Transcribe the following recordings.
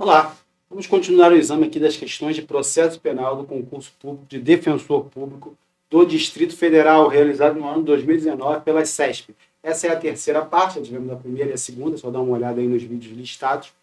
Olá, vamos continuar o exame aqui das questões de processo penal do concurso público de defensor público do Distrito Federal, realizado no ano 2019 pela SESP. Essa é a terceira parte, já tivemos a primeira e a segunda, só dá uma olhada aí nos vídeos listados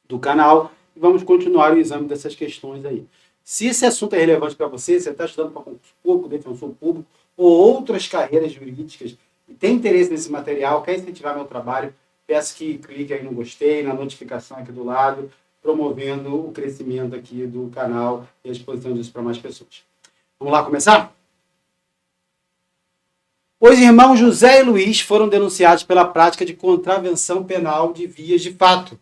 do canal e vamos continuar o exame dessas questões aí. Se esse assunto é relevante para você está estudando para concurso público, defensor público ou outras carreiras jurídicas e tem interesse nesse material, quer incentivar meu trabalho, peço que clique aí no gostei, na notificação aqui do lado, promovendo o crescimento aqui do canal e a exposição disso para mais pessoas. Vamos lá começar? Os irmãos José e Luiz foram denunciados pela prática de contravenção penal de vias de fato,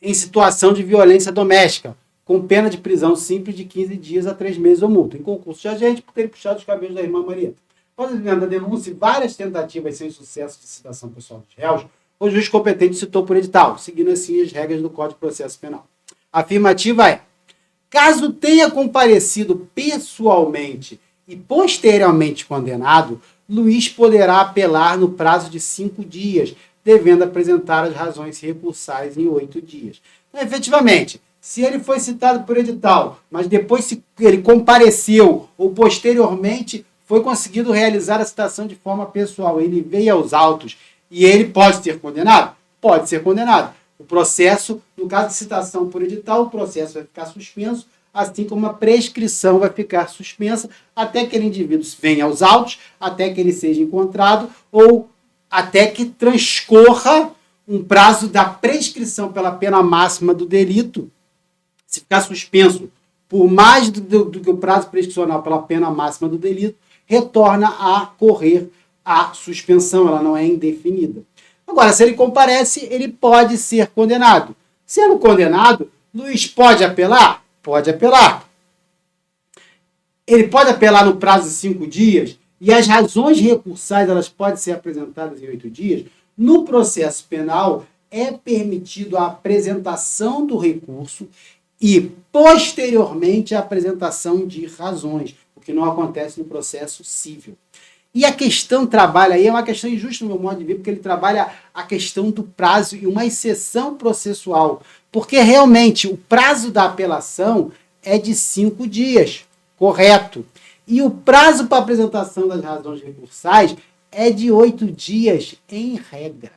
em situação de violência doméstica, com pena de prisão simples de 15 dias a 3 meses ou multa, em concurso de agente por terem puxado os cabelos da irmã Marieta. Após a denúncia e várias tentativas sem sucesso de citação pessoal dos réus, o juiz competente citou por edital, seguindo assim as regras do Código de Processo Penal. A afirmativa é: caso tenha comparecido pessoalmente e posteriormente condenado, Luiz poderá apelar no prazo de 5 dias, devendo apresentar as razões recursais em 8 dias. Então, efetivamente, se ele foi citado por edital, mas depois se ele compareceu ou posteriormente foi conseguido realizar a citação de forma pessoal, ele veio aos autos e ele pode ser condenado? Pode ser condenado. O processo, no caso de citação por edital, o processo vai ficar suspenso, assim como a prescrição vai ficar suspensa, até que aquele indivíduo venha aos autos, até que ele seja encontrado, ou até que transcorra um prazo da prescrição pela pena máxima do delito. Se ficar suspenso por mais do que o prazo prescricional pela pena máxima do delito, retorna a correr a suspensão, ela não é indefinida. Agora, se ele comparece, ele pode ser condenado. Sendo condenado, Luiz pode apelar? Pode apelar. Ele pode apelar no prazo de 5 dias e as razões recursais elas podem ser apresentadas em 8 dias. No processo penal, é permitido a apresentação do recurso e, posteriormente, a apresentação de razões, o que não acontece no processo civil. E a questão trabalha aí, é uma questão injusta no meu modo de ver, porque ele trabalha a questão do prazo e uma exceção processual, porque realmente o prazo da apelação é de 5 dias, correto? E o prazo para apresentação das razões recursais é de 8 dias, em regra.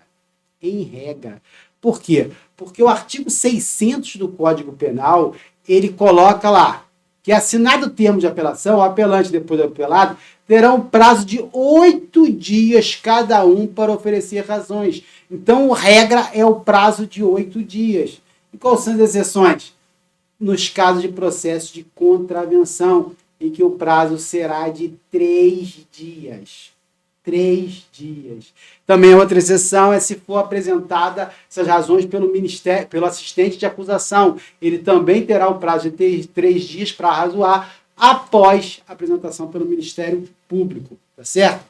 Em regra. Por quê? Porque o artigo 600 do Código Penal, ele coloca lá que, assinado o termo de apelação, o apelante depois do apelado terá um prazo de 8 dias cada um para oferecer razões. Então, a regra é o prazo de 8 dias. E quais são as exceções? Nos casos de processo de contravenção, em que o prazo será de 3 dias. 3 dias. Também outra exceção é se for apresentada essas razões pelo Ministério, pelo assistente de acusação. Ele também terá o prazo de 3 dias para arrazoar após a apresentação pelo Ministério Público, tá certo?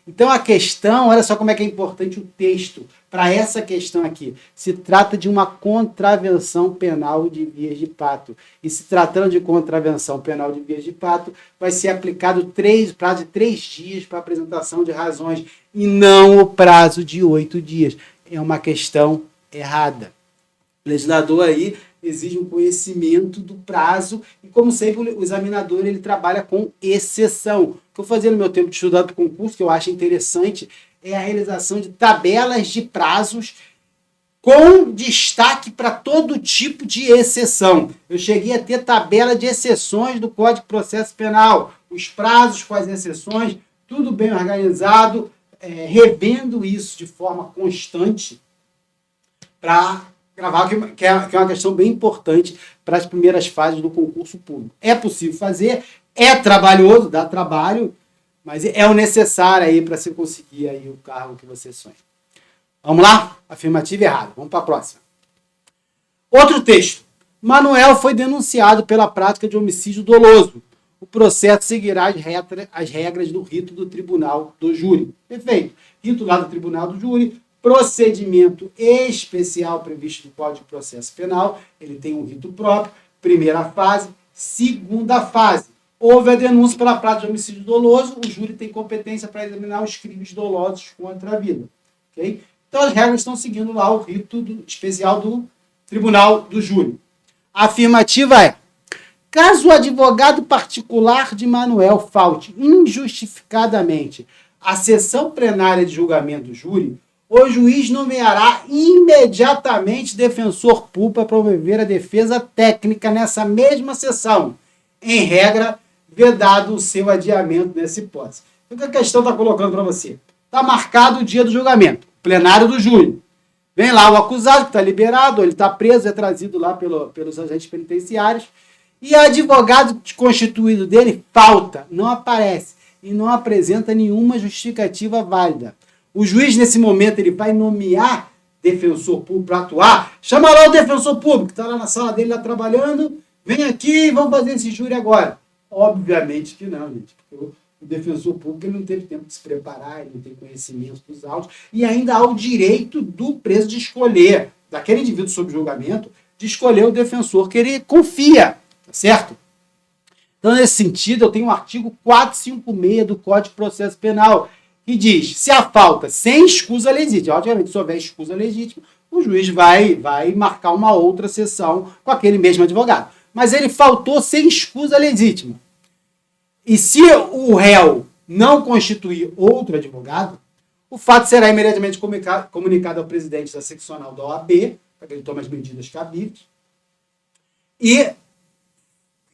Então a questão, olha só como é que é importante o texto para essa questão aqui. Se trata de uma contravenção penal de vias de fato. E se tratando de contravenção penal de vias de fato, vai ser aplicado prazo de 3 dias para apresentação de razões e não o prazo de 8 dias. É uma questão errada. O legislador aí exige um conhecimento do prazo e, como sempre, o examinador ele trabalha com exceção. O que eu fazia no meu tempo de estudar para o concurso, que eu acho interessante, é a realização de tabelas de prazos com destaque para todo tipo de exceção. Eu cheguei a ter tabela de exceções do Código de Processo Penal, os prazos com as exceções, tudo bem organizado, revendo isso de forma constante para gravar, que é uma questão bem importante para as primeiras fases do concurso público. É possível fazer, é trabalhoso, dá trabalho, mas é o necessário aí para você conseguir aí o cargo que você sonha. Vamos lá? Afirmativa errada. Vamos para a próxima. Outro texto. Manuel foi denunciado pela prática de homicídio doloso. O processo seguirá as regras do rito do tribunal do júri. Perfeito. Rito lá do tribunal do júri, procedimento especial previsto no Código de Processo Penal. Ele tem um rito próprio. Primeira fase. Segunda fase. Houve a denúncia pela prática de homicídio doloso, o júri tem competência para examinar os crimes dolosos contra a vida. Okay? Então, as regras estão seguindo lá o rito especial do tribunal do júri. A afirmativa é: caso o advogado particular de Manuel falte injustificadamente à sessão plenária de julgamento do júri, o juiz nomeará imediatamente defensor público para promover a defesa técnica nessa mesma sessão, em regra, vedado o seu adiamento nessa hipótese. O que a questão está colocando para você? Está marcado o dia do julgamento, plenário do júri. Vem lá o acusado, que está liberado, ele está preso, é trazido lá pelos agentes penitenciários, e o advogado constituído dele falta, não aparece e não apresenta nenhuma justificativa válida. O juiz, nesse momento, ele vai nomear defensor público para atuar. Chama lá o defensor público, que está lá na sala dele, lá trabalhando. Vem aqui e vamos fazer esse júri agora. Obviamente que não, gente. Porque o defensor público ele não teve tempo de se preparar, ele não tem conhecimento dos autos. E ainda há o direito do preso de escolher, daquele indivíduo sob julgamento, de escolher o defensor que ele confia. Tá certo? Então, nesse sentido, eu tenho o artigo 456 do Código de Processo Penal, que diz: se a falta sem escusa legítima, obviamente, se houver escusa legítima, o juiz vai marcar uma outra sessão com aquele mesmo advogado. Mas ele faltou sem escusa legítima. E se o réu não constituir outro advogado, o fato será imediatamente comunicado ao presidente da seccional da OAB, para que ele tome as medidas cabíveis, e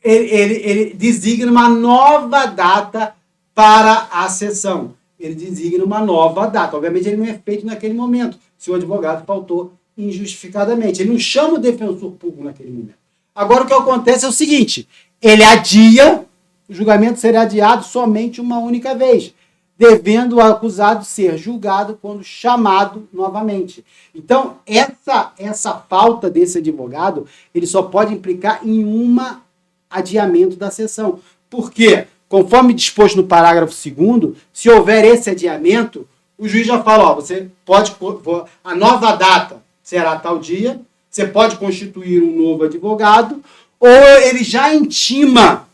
ele designa uma nova data para a sessão. Ele designa uma nova data. Obviamente, ele não é feito naquele momento, se o advogado faltou injustificadamente. Ele não chama o defensor público naquele momento. Agora, o que acontece é o seguinte: ele adia, o julgamento será adiado somente uma única vez, devendo o acusado ser julgado quando chamado novamente. Então, essa falta desse advogado, ele só pode implicar em adiamento da sessão. Por quê? Conforme disposto no parágrafo 2º, se houver esse adiamento, o juiz já fala: ó, você pode, a nova data será tal dia, você pode constituir um novo advogado, ou ele já intima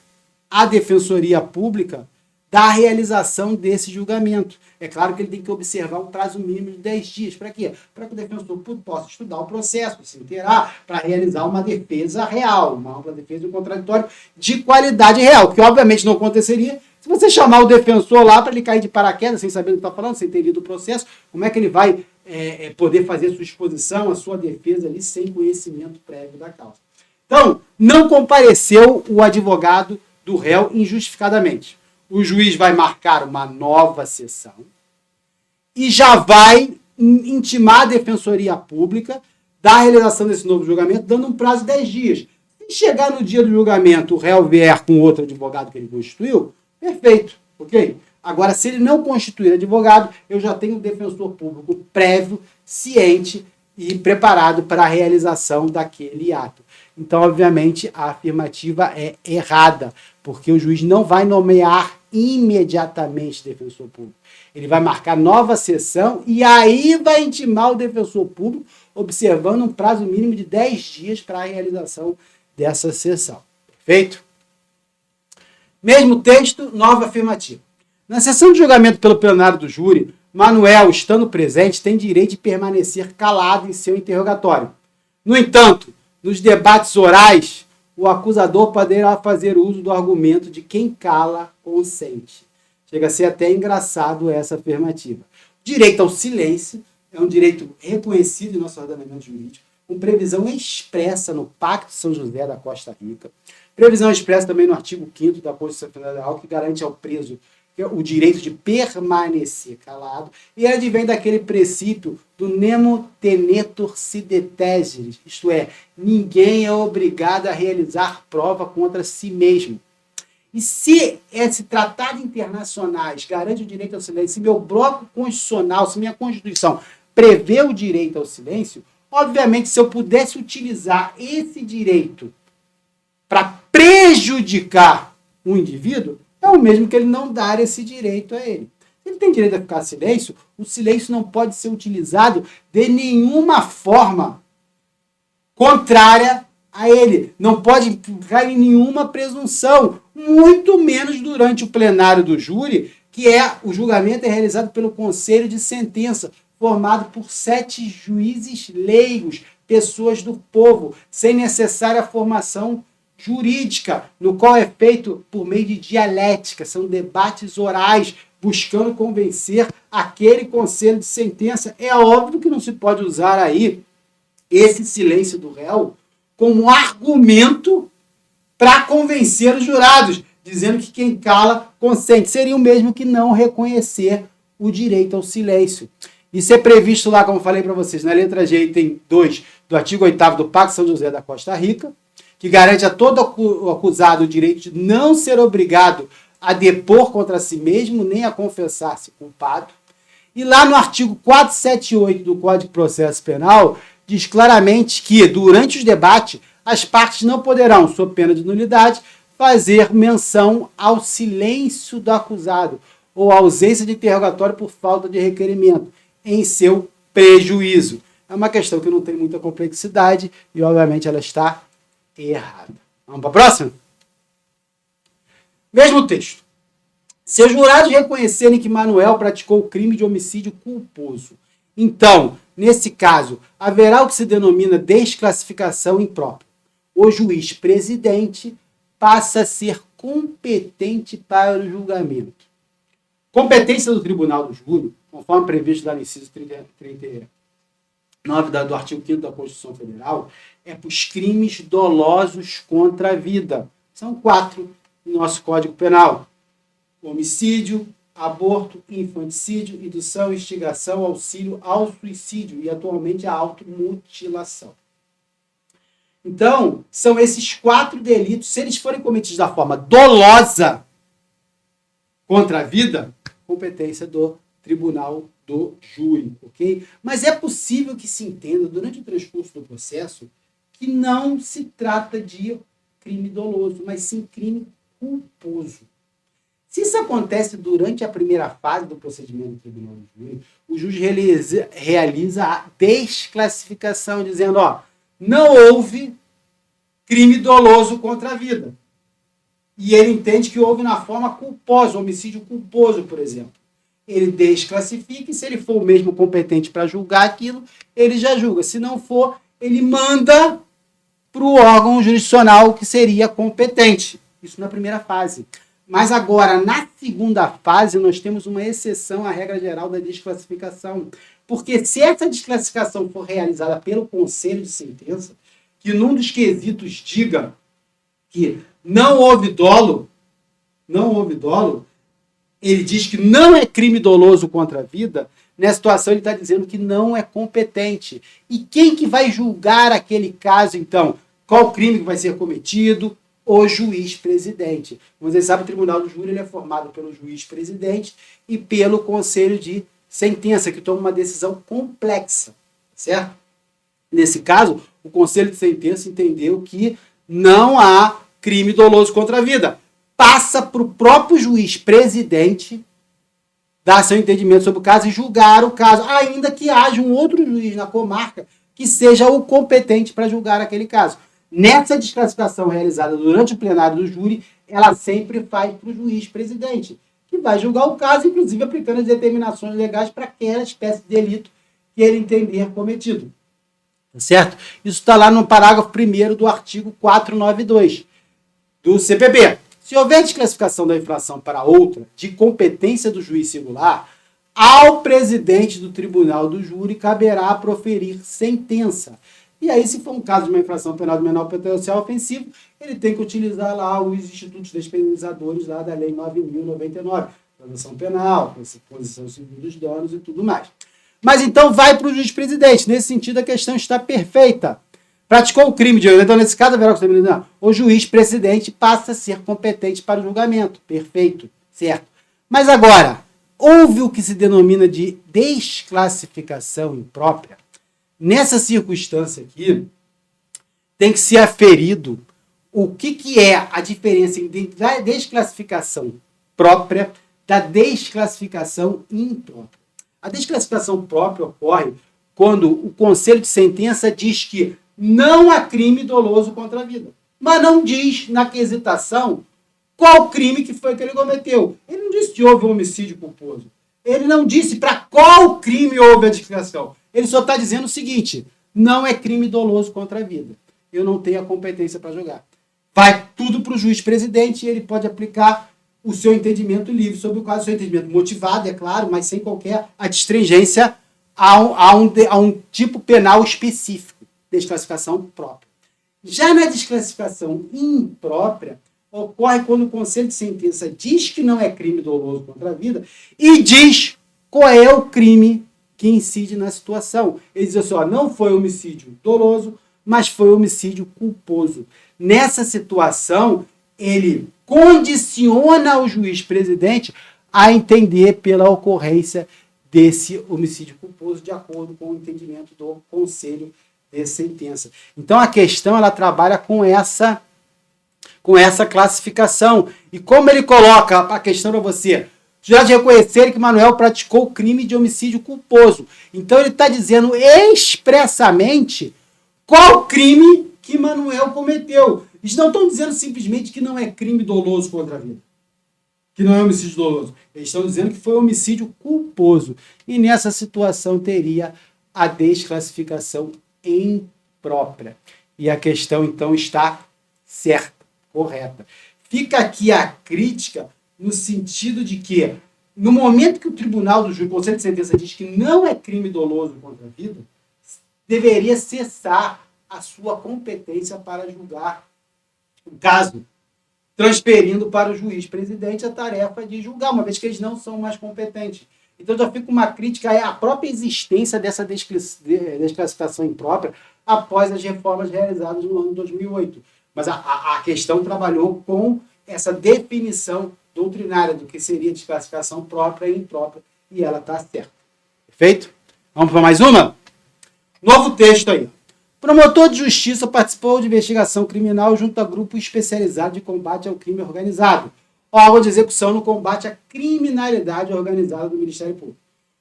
a Defensoria Pública da realização desse julgamento. É claro que ele tem que observar um prazo mínimo de 10 dias. Para quê? Para que o defensor público possa estudar o processo, se inteirar, para realizar uma defesa real, uma ampla defesa de um contraditório de qualidade real, que obviamente não aconteceria se você chamar o defensor lá para ele cair de paraquedas, sem saber o que está falando, sem ter lido o processo. Como é que ele vai poder fazer a sua exposição, a sua defesa ali, sem conhecimento prévio da causa? Então, não compareceu o advogado do réu injustificadamente. O juiz vai marcar uma nova sessão e já vai intimar a Defensoria Pública da realização desse novo julgamento, dando um prazo de 10 dias. Se chegar no dia do julgamento o réu vier com outro advogado que ele constituiu, perfeito, ok? Agora, se ele não constituir advogado, eu já tenho um defensor público prévio, ciente e preparado para a realização daquele ato. Então, obviamente, a afirmativa é errada, porque o juiz não vai nomear imediatamente defensor público. Ele vai marcar nova sessão e aí vai intimar o defensor público, observando um prazo mínimo de 10 dias para a realização dessa sessão. Perfeito? Mesmo texto, nova afirmativa. Na sessão de julgamento pelo plenário do júri, Manuel, estando presente, tem direito de permanecer calado em seu interrogatório. No entanto, nos debates orais, o acusador poderá fazer uso do argumento de quem cala consente. Chega a ser até engraçado essa afirmativa. O direito ao silêncio é um direito reconhecido em nosso ordenamento jurídico, com previsão expressa no Pacto de São José da Costa Rica, previsão expressa também no artigo 5º da Constituição Federal, que garante ao preso o direito de permanecer calado, e advém daquele princípio do nemo tenetur si detegeris, isto é, ninguém é obrigado a realizar prova contra si mesmo. E se esse tratado internacionais garante o direito ao silêncio, se meu bloco constitucional, se minha Constituição prevê o direito ao silêncio, obviamente, se eu pudesse utilizar esse direito para prejudicar um indivíduo, é o mesmo que ele não dar esse direito a ele. Se ele tem direito a ficar em silêncio, o silêncio não pode ser utilizado de nenhuma forma contrária a ele. Não pode implicar em nenhuma presunção, muito menos durante o plenário do júri, que o julgamento é realizado pelo Conselho de Sentença, formado por 7 juízes leigos, pessoas do povo, sem necessária formação jurídica, no qual é feito por meio de dialética, são debates orais, buscando convencer aquele conselho de sentença. É óbvio que não se pode usar aí esse silêncio do réu como argumento para convencer os jurados, dizendo que quem cala consente. Seria o mesmo que não reconhecer o direito ao silêncio. Isso é previsto lá, como eu falei para vocês, na letra G, item 2 do artigo 8º do Pacto de São José da Costa Rica, que garante a todo acusado o direito de não ser obrigado a depor contra si mesmo, nem a confessar-se culpado. E lá no artigo 478 do Código de Processo Penal, diz claramente que, durante os debates, as partes não poderão, sob pena de nulidade, fazer menção ao silêncio do acusado ou ausência de interrogatório por falta de requerimento, em seu prejuízo. É uma questão que não tem muita complexidade e, obviamente, ela está errada. Vamos para a próxima? Mesmo texto. Se os jurados reconhecerem que Manuel praticou o crime de homicídio culposo, então, nesse caso, haverá o que se denomina desclassificação imprópria. O juiz presidente passa a ser competente para o julgamento. Competência do tribunal do júri, conforme previsto lá no inciso 39 do artigo 5º da Constituição Federal, é para os crimes dolosos contra a vida. São 4 no nosso Código Penal: homicídio, aborto, infanticídio, indução, instigação, auxílio ao suicídio e, atualmente, a automutilação. Então, são esses 4 delitos. Se eles forem cometidos da forma dolosa contra a vida, competência do tribunal do júri, ok? Mas é possível que se entenda, durante o transcurso do processo, que não se trata de crime doloso, mas sim crime culposo. Se isso acontece durante a primeira fase do procedimento do tribunal do júri, o juiz realiza a desclassificação, dizendo, não houve crime doloso contra a vida. E ele entende que houve na forma culposa, homicídio culposo, por exemplo. Ele desclassifica e, se ele for o mesmo competente para julgar aquilo, ele já julga. Se não for, ele manda para o órgão jurisdicional que seria competente. Isso na primeira fase. Mas agora, na segunda fase, nós temos uma exceção à regra geral da desclassificação. Porque se essa desclassificação for realizada pelo conselho de sentença, que num dos quesitos diga que não houve dolo, ele diz que não é crime doloso contra a vida, nessa situação ele está dizendo que não é competente. E quem que vai julgar aquele caso, então? Qual crime que vai ser cometido? O juiz presidente. Como vocês sabem, o tribunal do júri ele é formado pelo juiz presidente e pelo conselho de sentença, que toma uma decisão complexa, certo? Nesse caso, o conselho de sentença entendeu que não há crime doloso contra a vida. Passa para o próprio juiz presidente dar seu entendimento sobre o caso e julgar o caso, ainda que haja um outro juiz na comarca que seja o competente para julgar aquele caso. Nessa desclassificação realizada durante o plenário do júri, ela sempre faz para o juiz presidente, que vai julgar o caso, inclusive aplicando as determinações legais para aquela espécie de delito que ele entender cometido. Certo? Isso está lá no parágrafo 1º do artigo 492 do CPP. Se houver desclassificação da infração para outra, de competência do juiz singular, ao presidente do tribunal do júri caberá proferir sentença. E aí, se for um caso de uma infração penal de menor potencial ofensivo, ele tem que utilizar lá os institutos despenalizadores lá da Lei 9.099, prevenção penal, posição civil dos danos e tudo mais. Mas então vai para o juiz presidente. Nesse sentido, a questão está perfeita. Praticou o crime de violência, então nesse caso, o juiz presidente passa a ser competente para o julgamento. Perfeito, certo. Mas agora, houve o que se denomina de desclassificação imprópria. Nessa circunstância aqui, tem que ser aferido o que é a diferença entre a desclassificação própria da desclassificação imprópria. A desclassificação própria ocorre quando o conselho de sentença diz que não há crime doloso contra a vida, mas não diz na quesitação qual crime que foi que ele cometeu. Ele não disse que houve um homicídio culposo. Ele não disse para qual crime houve a desclassificação. Ele só está dizendo o seguinte: não é crime doloso contra a vida. Eu não tenho a competência para julgar. Vai tudo para o juiz presidente e ele pode aplicar o seu entendimento livre sobre o caso, o seu entendimento motivado, é claro, mas sem qualquer adstringência a um tipo penal específico, desclassificação própria. Já na desclassificação imprópria, ocorre quando o conselho de sentença diz que não é crime doloso contra a vida e diz qual é o crime que incide na situação. Ele diz assim, não foi homicídio doloso, mas foi homicídio culposo. Nessa situação, ele condiciona o juiz presidente a entender pela ocorrência desse homicídio culposo de acordo com o entendimento do conselho de sentença. Então, a questão ela trabalha com essa classificação. E como ele coloca a questão para você, já de reconhecer que Manuel praticou o crime de homicídio culposo. Então, ele está dizendo expressamente qual crime que Manuel cometeu. Eles não estão dizendo simplesmente que não é crime doloso contra a vida, que não é homicídio doloso. Eles estão dizendo que foi homicídio culposo. E nessa situação teria a desclassificação imprópria. E a questão, então, está certa, correta. Fica aqui a crítica no sentido de que, no momento que o tribunal do júri, o conselho de sentença diz que não é crime doloso contra a vida, deveria cessar a sua competência para julgar o caso, transferindo para o juiz presidente a tarefa de julgar, uma vez que eles não são mais competentes. Então já fica uma crítica à própria existência dessa desclassificação imprópria após as reformas realizadas no ano 2008. Mas a questão trabalhou com essa definição doutrinária do que seria desclassificação própria e imprópria, e ela está certa. Perfeito? Vamos para mais uma? Novo texto aí. Promotor de justiça participou de investigação criminal junto a grupo especializado de combate ao crime organizado, órgão de execução no combate à criminalidade organizada do Ministério Público.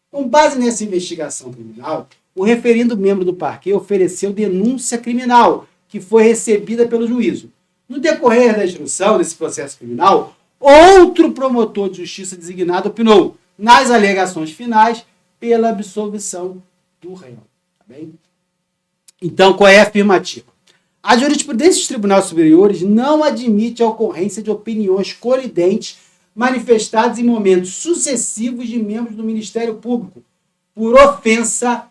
Com base nessa investigação criminal, o referido membro do parquê ofereceu denúncia criminal, que foi recebida pelo juízo. No decorrer da instrução desse processo criminal, outro promotor de justiça designado opinou, nas alegações finais, pela absolvição do réu. Tá bem? Então, qual é a afirmativa? A jurisprudência dos tribunais superiores não admite a ocorrência de opiniões colidentes manifestadas em momentos sucessivos de membros do Ministério Público, por ofensa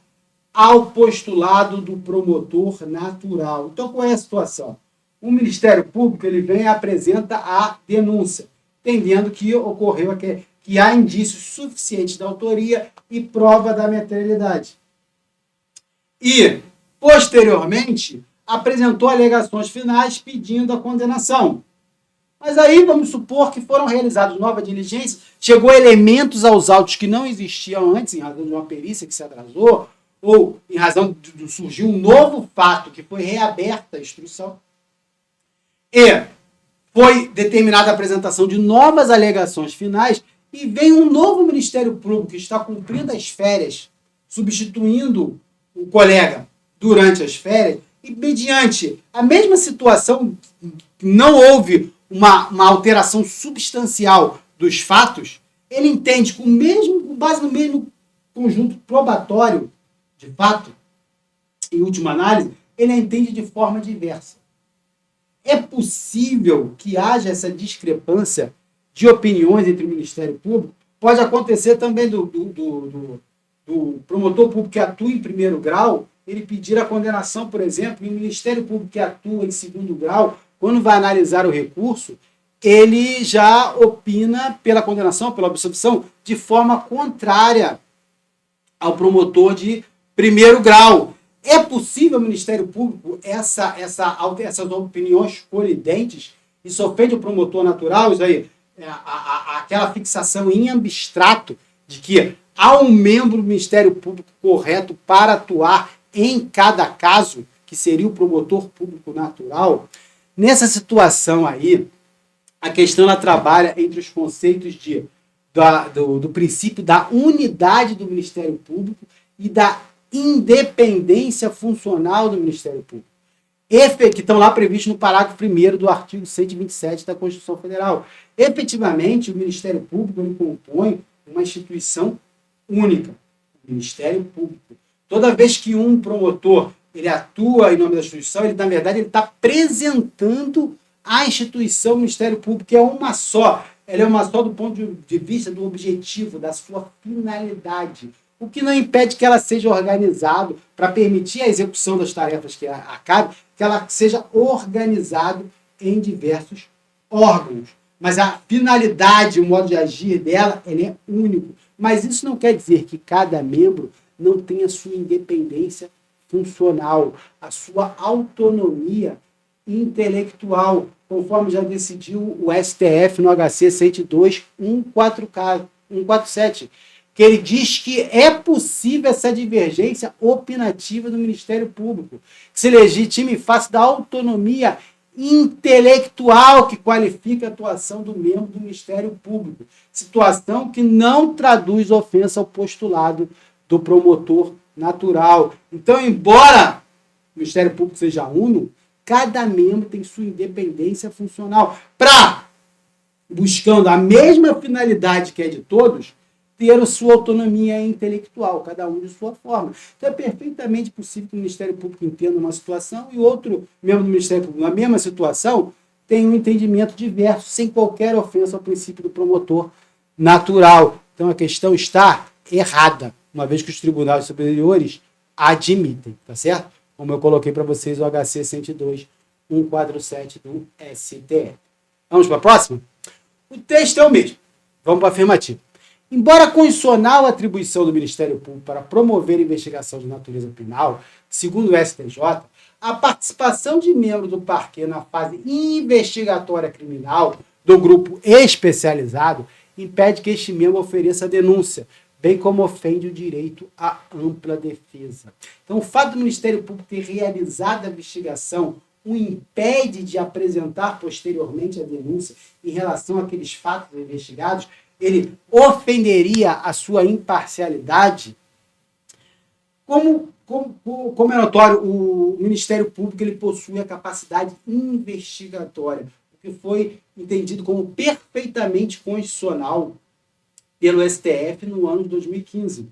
ao postulado do promotor natural. Então, qual é a situação? O Ministério Público ele vem e apresenta a denúncia, entendendo que ocorreu que há indícios suficientes da autoria e prova da materialidade. E, posteriormente, apresentou alegações finais pedindo a condenação. Mas aí vamos supor que foram realizadas novas diligências, chegou elementos aos autos que não existiam antes, em razão de uma perícia que se atrasou, ou em razão de surgir um novo fato que foi reaberta a instrução, e foi determinada a apresentação de novas alegações finais, e vem um novo Ministério Público que está cumprindo as férias, substituindo o colega durante as férias, e mediante a mesma situação, não houve uma alteração substancial dos fatos, ele entende com base no mesmo conjunto probatório de fato, em última análise, ele entende de forma diversa. É possível que haja essa discrepância de opiniões entre o Ministério Público? Pode acontecer também do promotor público que atua em primeiro grau, ele pedir a condenação, por exemplo, e o Ministério Público que atua em segundo grau, quando vai analisar o recurso, ele já opina pela condenação, pela absolvição, de forma contrária ao promotor de primeiro grau. É possível o Ministério Público essas opiniões colidentes? Isso ofende o promotor natural? Isso aí, aquela fixação em abstrato de que há um membro do Ministério Público correto para atuar em cada caso, que seria o promotor público natural. Nessa situação aí, a questão ela trabalha entre os conceitos do princípio da unidade do Ministério Público e da independência funcional do Ministério Público, que estão lá previstos no parágrafo 1º do artigo 127 da Constituição Federal. Efetivamente, o Ministério Público ele compõe uma instituição única, o Ministério Público. Toda vez que um promotor ele atua em nome da instituição, ele, na verdade, ele está apresentando a instituição, o Ministério Público, que é uma só. Ela é uma só do ponto de vista do objetivo, da sua finalidade. O que não impede que ela seja organizada para permitir a execução das tarefas que acabem, que ela seja organizada em diversos órgãos. Mas a finalidade, o modo de agir dela, ele é único. Mas isso não quer dizer que cada membro não tenha sua independência funcional, a sua autonomia intelectual, conforme já decidiu o STF no HC 102.147, que ele diz que é possível essa divergência opinativa do Ministério Público, que se legitime em face da autonomia intelectual que qualifica a atuação do membro do Ministério Público, situação que não traduz ofensa ao postulado do promotor natural. Então, embora o Ministério Público seja uno, cada membro tem sua independência funcional para, buscando a mesma finalidade que é de todos, ter a sua autonomia intelectual, cada um de sua forma. Então é perfeitamente possível que o Ministério Público entenda uma situação e outro membro do Ministério Público, na mesma situação, tenha um entendimento diverso, sem qualquer ofensa ao princípio do promotor natural. Então a questão está errada, uma vez que os tribunais superiores admitem, tá certo? Como eu coloquei para vocês o HC 102.147 do STF. Vamos para a próxima? O texto é o mesmo. Vamos para a afirmativa. Embora constitucional a atribuição do Ministério Público para promover investigação de natureza penal, segundo o STJ, a participação de membros do parquê na fase investigatória criminal do grupo especializado impede que este membro ofereça a denúncia, bem como ofende o direito à ampla defesa. Então, o fato do Ministério Público ter realizado a investigação o impede de apresentar posteriormente a denúncia em relação àqueles fatos investigados. Ele ofenderia a sua imparcialidade. Como é notório, o Ministério Público ele possui a capacidade investigatória, o que foi entendido como perfeitamente constitucional pelo STF no ano de 2015.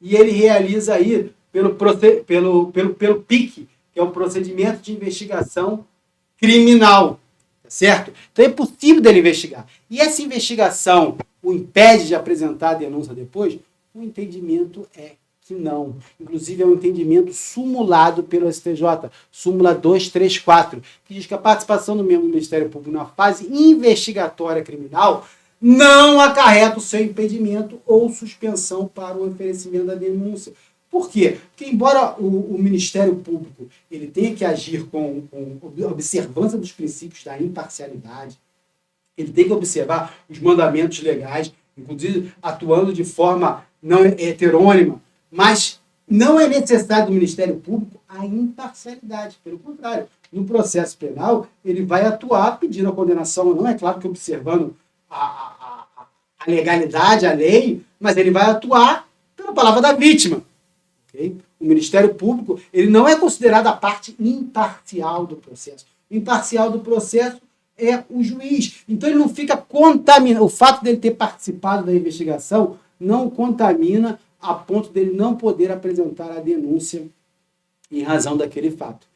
E ele realiza aí pelo PIC, que é o procedimento de investigação criminal, certo? Então é possível dele investigar. E essa investigação o impede de apresentar a denúncia depois? O entendimento é que não. Inclusive é um entendimento sumulado pelo STJ, súmula 234, que diz que a participação do membro do Ministério Público na fase investigatória criminal não acarreta o seu impedimento ou suspensão para o oferecimento da denúncia. Por quê? Porque embora o Ministério Público ele tenha que agir com observância dos princípios da imparcialidade, ele tem que observar os mandamentos legais, inclusive atuando de forma não heterônima, mas não é necessário do Ministério Público a imparcialidade. Pelo contrário, no processo penal, ele vai atuar pedindo a condenação ou não, é claro que observando a legalidade, a lei, mas ele vai atuar pela palavra da vítima. Okay? O Ministério Público ele não é considerado a parte imparcial do processo. O imparcial do processo é o juiz. Então ele não fica contaminado. O fato dele ter participado da investigação não o contamina a ponto dele não poder apresentar a denúncia em razão daquele fato.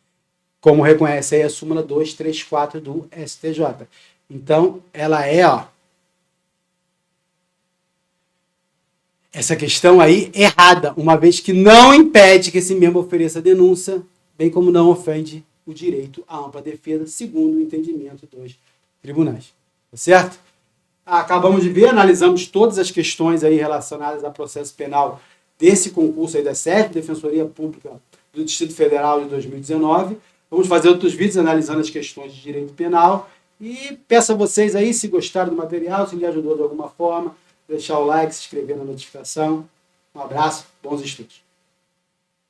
Como reconhece aí a súmula 234 do STJ. Então, ela é, essa questão aí errada, uma vez que não impede que esse membro ofereça a denúncia, bem como não ofende o direito à ampla defesa, segundo o entendimento dos tribunais. Tá certo? Acabamos de ver, analisamos todas as questões aí relacionadas a processo penal desse concurso aí da SEF, Defensoria Pública do Distrito Federal de 2019. Vamos fazer outros vídeos analisando as questões de direito penal e peço a vocês aí, se gostaram do material, se lhe ajudou de alguma forma, deixar o like, se inscrever na notificação. Um abraço, bons estudos.